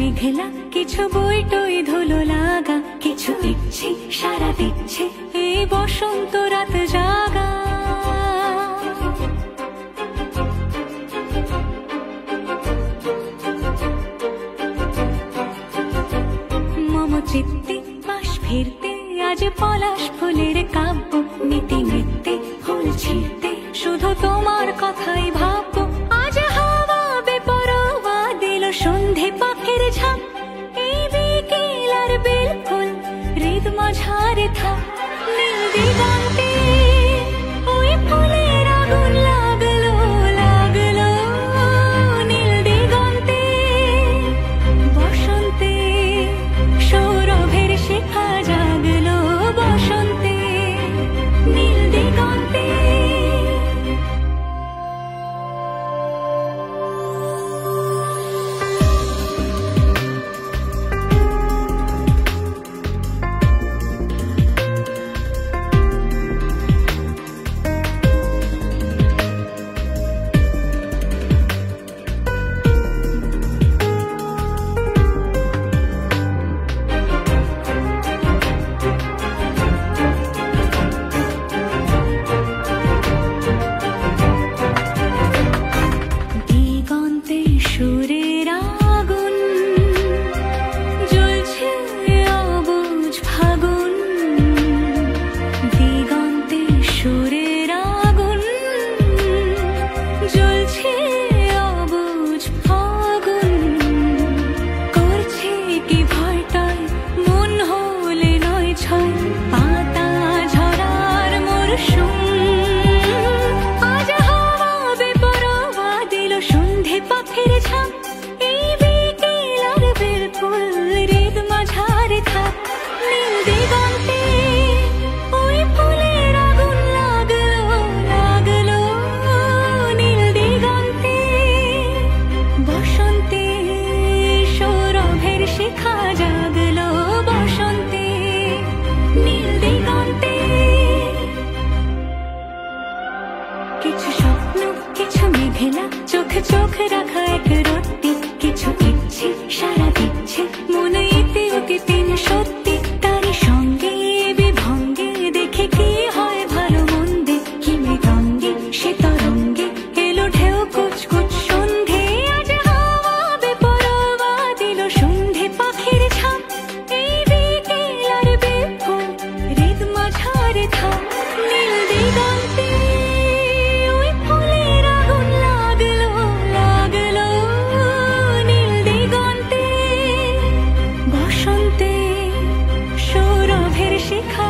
মেঘলা কিছু বই টই ধুলো লাগা, কিছু ইচ্ছে সারা দিচ্ছে এই বসন্ত রাত জাগা। মম চিত্তে পাশ ফিরতে আজ পলাশ ফুলের কাব্য, নিতে নিতে ফুল ছিঁড়তে শুধু তোমার কথাই ভাববো। আজ হাওয়া বেপরোয়া দিল সন্ধে পাখির ঝাঁক, এই বিকেল আর বিলকুল হৃদ মাঝারে থাক। নীল দিগন্তে ওই ফুলের আগুন লাগলো লাগলো, নীল দিগন্তে বসন্তে সৌরভের শিখা জাগলো, বসন্তে নীল দিগন্তে। সুরের আগুন জ্বলছে অবুঝ ফাগুন, দিগন্তে সুরের আগুন জ্বলছে অবুঝ ফাগুন। করছে কি ভয়টায় মন হলে নয় ছয়, পাতা ঝরার মরশুম। আজ হাওয়া বেপরোয়া দিল সন্ধে পাখির ঝাঁক, এই বিকেল আর বিলকুল হৃদ মাঝারে থাক। নীল দিগন্তে ওই ফুলের আগুন লাগলো লাগলো, নীল দিগন্তে বসন্তে সৌরভের শিখা জাগলো, বসন্তে নীল দিগন্তে। কিছু স্বপ্ন কিছু মেঘলা চোখ চোখ রাখা এক রত্তি, কিছু ইচ্ছে সারা দিচ্ছে মনে ইতি উতি তিন সত্যি। তারই সঙ্গে বিভঙ্গে দেখে কি হয় ভালো মন্দে, কি মৃদঙ্গে সে তরঙ্গে এলো ঢেউ কুচকুচ সন্ধে। আজ হাওয়া বেপরোয়া দিল সন্ধে পাখির ঝাঁক, এই বিকেল আর বিপুল হৃদ মাঝারে থাক। নীল দিগন্তে ওই ফুলের আগুন লাগলো লাগলো, নীল দিগন্তে বসন্তে সৌরভের শিখা